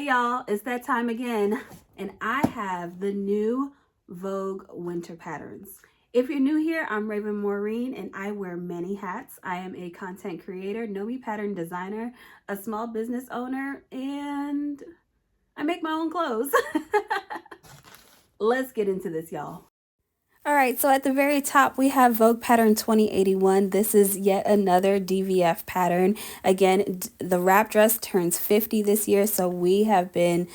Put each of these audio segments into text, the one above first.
Hey y'all, it's that time again, and I have the new Vogue Winter Patterns. If you're new here, I'm Raven Maureen, and I wear many hats. I am a content creator, Nomi pattern designer, a small business owner, and I make my own clothes. Let's get into this, y'all. All right, so at the very top, we have Vogue Pattern 2081. This is yet another DVF pattern. Again, the wrap dress turns 50 this year, so we have been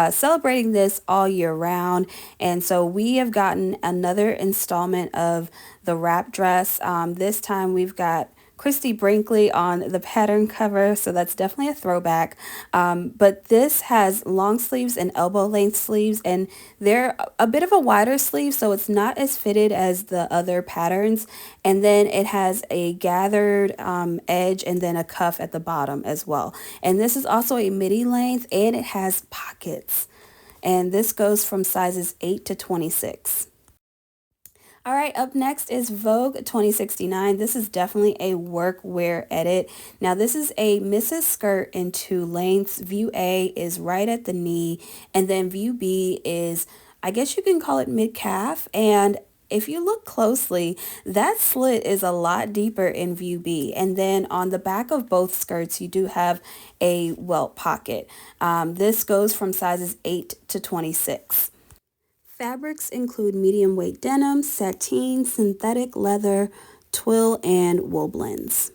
celebrating this all year round. And so we have gotten another installment of the wrap dress. This time we've got Christy Brinkley on the pattern cover, so that's definitely a throwback. But this has long sleeves and elbow length sleeves, and they're a bit of a wider sleeve, so it's not as fitted as the other patterns. And then it has a gathered edge and then a cuff at the bottom as well. And this is also a midi length, and it has pockets. And this goes from sizes 8 to 26. All right, up next is Vogue 2069. This is definitely a workwear edit. Now, this is a misses skirt in 2 lengths. View A is right at the knee, and then view B is, I guess you can call it mid-calf. And if you look closely, that slit is a lot deeper in view B. And then on the back of both skirts, you do have a welt pocket. This goes from sizes 8 to 26. Fabrics include medium weight denim, sateen, synthetic leather, twill, and wool blends.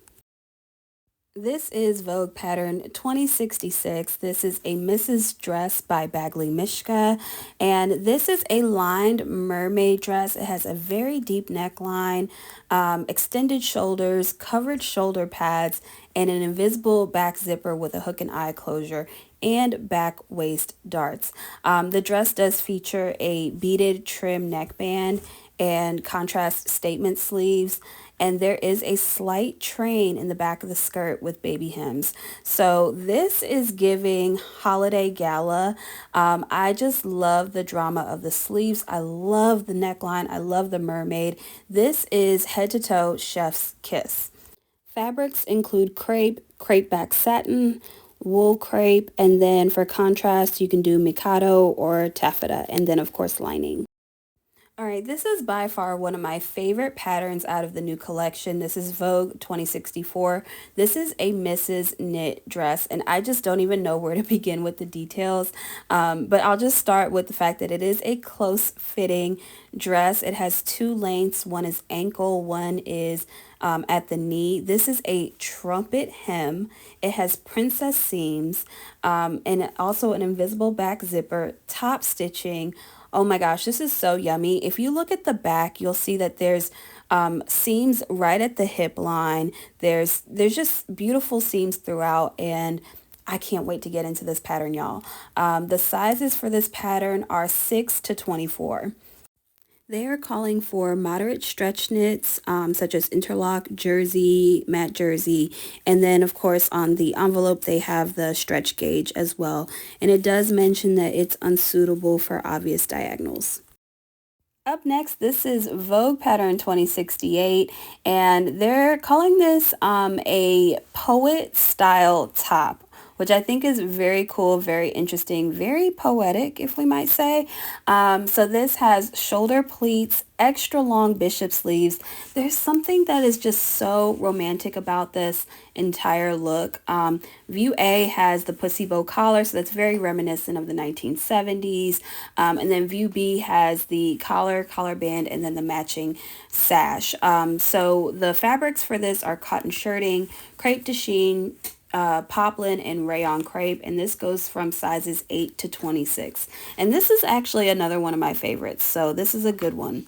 This is Vogue Pattern 2066. This is a misses dress by Badgley Mischka, and this is a lined mermaid dress. It has a very deep neckline, extended shoulders, covered shoulder pads, and an invisible back zipper with a hook and eye closure and back waist darts. The dress does feature a beaded trim neckband and contrast statement sleeves, and there is a slight train in the back of the skirt with baby hems. So this is giving holiday gala. I just love the drama of the sleeves. I love the neckline. I love the mermaid. This is head to toe chef's kiss. Fabrics include crepe, crepe back satin, wool crepe, and then for contrast you can do mikado or taffeta, and then of course lining. All right, this is by far one of my favorite patterns out of the new collection. This is Vogue 2064. This is a misses knit dress, and I just don't even know where to begin with the details. But I'll just start with the fact that it is a close fitting dress. It has 2 lengths. One is ankle, one is at the knee. This is a trumpet hem. It has princess seams and also an invisible back zipper, top stitching. Oh my gosh, this is so yummy. If you look at the back, you'll see that there's seams right at the hip line. There's just beautiful seams throughout, and I can't wait to get into this pattern, y'all. The sizes for this pattern are 6 to 24. They are calling for moderate stretch knits, such as interlock, jersey, matte jersey, and then of course on the envelope they have the stretch gauge as well. And it does mention that it's unsuitable for obvious diagonals. Up next, this is Vogue Pattern 2068, and they're calling this a poet style top, which I think is very cool, very interesting, very poetic, if we might say. So this has shoulder pleats, extra long bishop sleeves. There's something that is just so romantic about this entire look. View A has the pussy bow collar, so that's very reminiscent of the 1970s. And then view B has the collar band, and then the matching sash. So the fabrics for this are cotton shirting, crepe de chine, poplin, and rayon crepe, and this goes from sizes 8 to 26. And this is actually another one of my favorites, so this is a good one.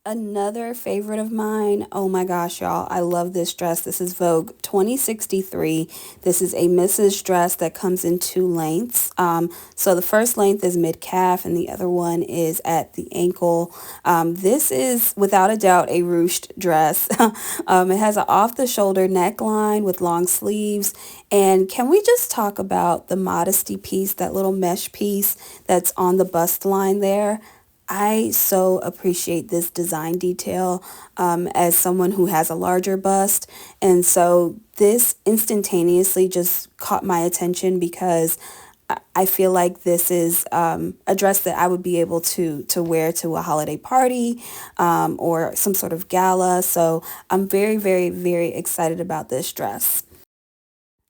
Another favorite of mine, oh my gosh, y'all, I love this dress. This is Vogue 2063. This is a misses dress that comes in 2 lengths. So the first length is mid-calf and the other one is at the ankle. This is without a doubt a ruched dress. It has an off-the-shoulder neckline with long sleeves. And can we just talk about the modesty piece, that little mesh piece that's on the bust line there? I so appreciate this design detail as someone who has a larger bust. And so this instantaneously just caught my attention because I feel like this is a dress that I would be able to wear to a holiday party or some sort of gala. So I'm very, very, very excited about this dress.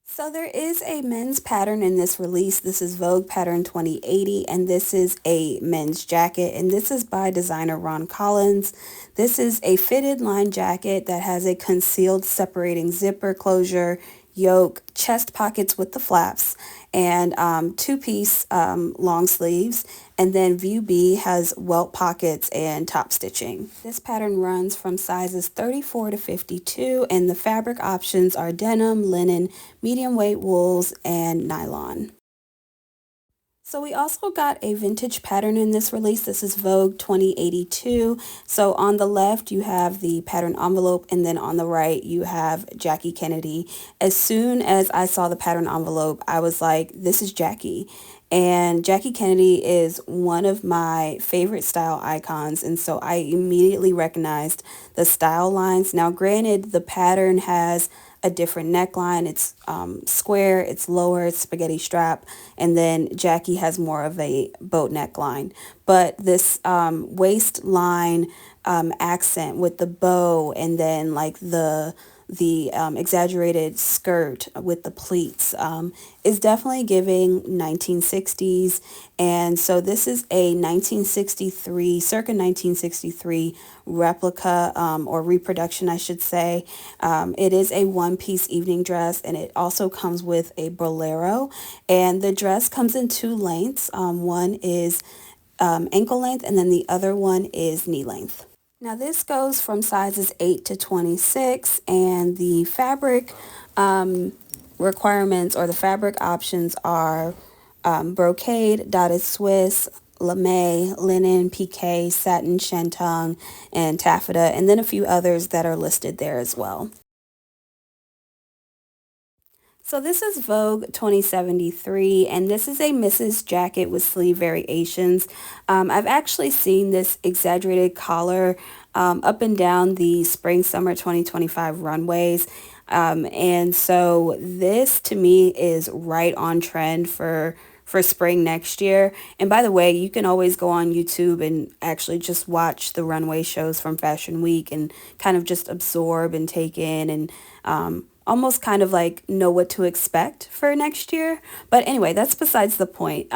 So there is a men's pattern in this release. This is Vogue Pattern 2080, and this is a men's jacket, and this is by designer Ron Collins. This is a fitted line jacket that has a concealed separating zipper closure, yoke, chest pockets with the flaps, and two-piece long sleeves. And then view B has welt pockets and top stitching. This pattern runs from sizes 34 to 52, and the fabric options are denim, linen, medium weight wools, and nylon. So we also got a vintage pattern in this release. This is Vogue 2082. So on the left, you have the pattern envelope, and then on the right, you have Jackie Kennedy. As soon as I saw the pattern envelope, I was like, this is Jackie. And Jackie Kennedy is one of my favorite style icons, and so I immediately recognized the style lines. Now, granted, the pattern has a different neckline. It's square, it's lower, it's spaghetti strap, and then Jackie has more of a boat neckline. But this waistline accent with the bow, and then like the exaggerated skirt with the pleats is definitely giving 1960s. And so this is a 1963, circa 1963 replica or reproduction, I should say. It is a one-piece evening dress, and it also comes with a bolero. And the dress comes in two lengths. One is ankle length, and then the other one is knee length. Now this goes from sizes 8 to 26, and the fabric requirements or the fabric options are brocade, dotted Swiss, lame, linen, pique, satin, shantung, and taffeta, and then a few others that are listed there as well. So this is Vogue 2073, and this is a Mrs. jacket with sleeve variations. I've actually seen this exaggerated collar up and down the spring-summer 2025 runways. And so this to me is right on trend for spring next year. And by the way, you can always go on YouTube and actually just watch the runway shows from Fashion Week and kind of just absorb and take in and almost kind of like know what to expect for next year. But anyway, that's besides the point.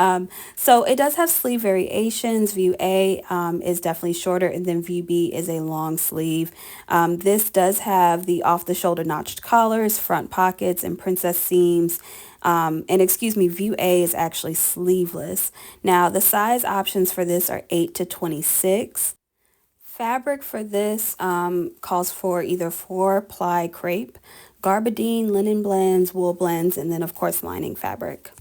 So it does have sleeve variations. View A is definitely shorter, and then View B is a long sleeve. This does have the off-the-shoulder notched collars, front pockets, and princess seams. And excuse me, View A is actually sleeveless. Now, the size options for this are 8 to 26. Fabric for this calls for either 4-ply crepe, garbadine, linen blends, wool blends, and then of course lining fabric.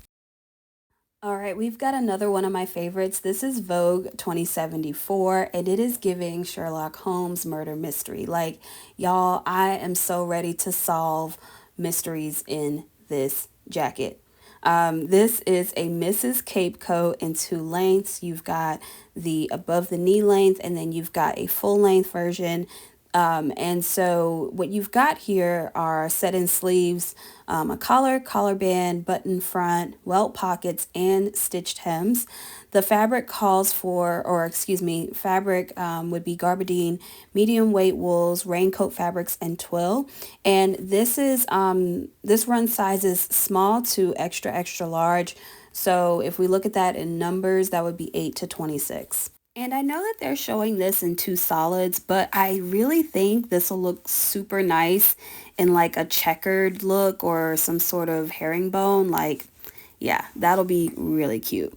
All right, we've got another one of my favorites. This is Vogue 2074, and it is giving Sherlock Holmes murder mystery. Like, y'all, I am so ready to solve mysteries in this jacket. This is a Mrs. Cape coat in two lengths. You've got the above the knee length, and then you've got a full length version. And so what you've got here are set-in sleeves, a collar, collar band, button front, welt pockets, and stitched hems. The fabric calls for, or excuse me, fabric would be garbadine, medium weight wools, raincoat fabrics, and twill. And this is this runs sizes small to extra, extra large. So if we look at that in numbers, that would be 8 to 26. And I know that they're showing this in two solids, but I really think this will look super nice in like a checkered look or some sort of herringbone. Like, yeah, that'll be really cute.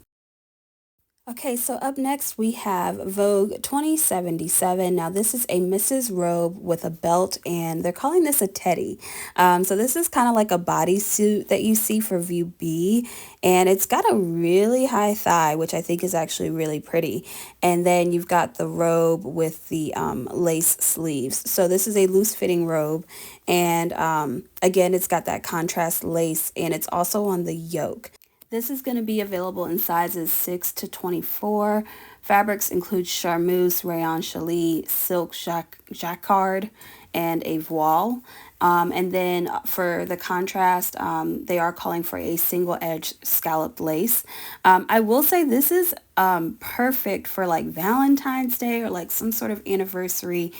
Okay, so up next we have Vogue 2077. Now this is a Mrs. robe with a belt, and they're calling this a teddy. So this is kind of like a bodysuit that you see for View B, and it's got a really high thigh, which I think is actually really pretty. And then you've got the robe with the lace sleeves. So this is a loose fitting robe, and again, it's got that contrast lace, and it's also on the yoke. This is going to be available in sizes 6 to 24. Fabrics include charmeuse, rayon challis, silk jacquard, and a voile. And then for the contrast, they are calling for a single edge scalloped lace. I will say this is perfect for like Valentine's Day or like some sort of anniversary.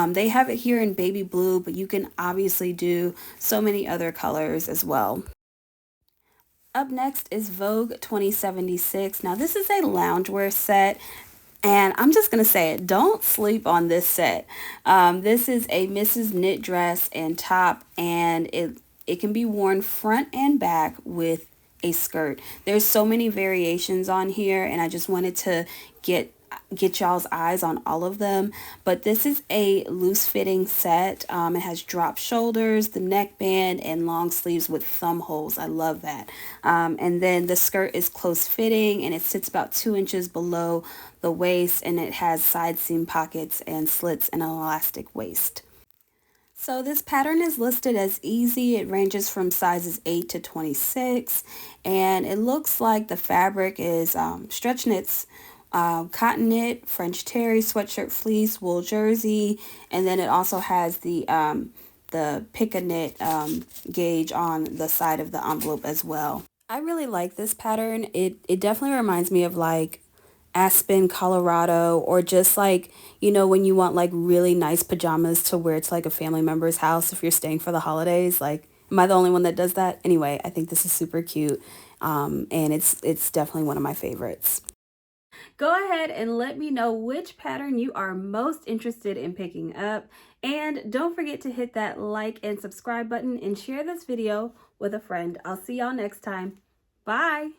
They have it here in baby blue, but you can obviously do so many other colors as well. Up next is Vogue 2076. Now this is a loungewear set. And I'm just going to say it, don't sleep on this set. This is a Mrs. Knit dress and top, and it can be worn front and back with a skirt. There's so many variations on here, and I just wanted to get y'all's eyes on all of them. But this is a loose fitting set. It has drop shoulders, the neckband, and long sleeves with thumb holes. I love that. And then the skirt is close fitting, and it sits about 2 inches below the waist, and it has side seam pockets and slits and an elastic waist. So this pattern is listed as easy. It ranges from sizes 8 to 26, and it looks like the fabric is stretch knits, cotton knit, French terry, sweatshirt fleece, wool jersey, and then it also has the pick a knit gauge on the side of the envelope as well. I really like this pattern. It definitely reminds me of like Aspen, Colorado, or just like, you know, when you want like really nice pajamas to wear to like a family member's house if you're staying for the holidays. Like, am I the only one that does that? Anyway, I think this is super cute, and it's definitely one of my favorites. Go ahead and let me know which pattern you are most interested in picking up. And don't forget to hit that like and subscribe button and share this video with a friend. I'll see y'all next time. Bye.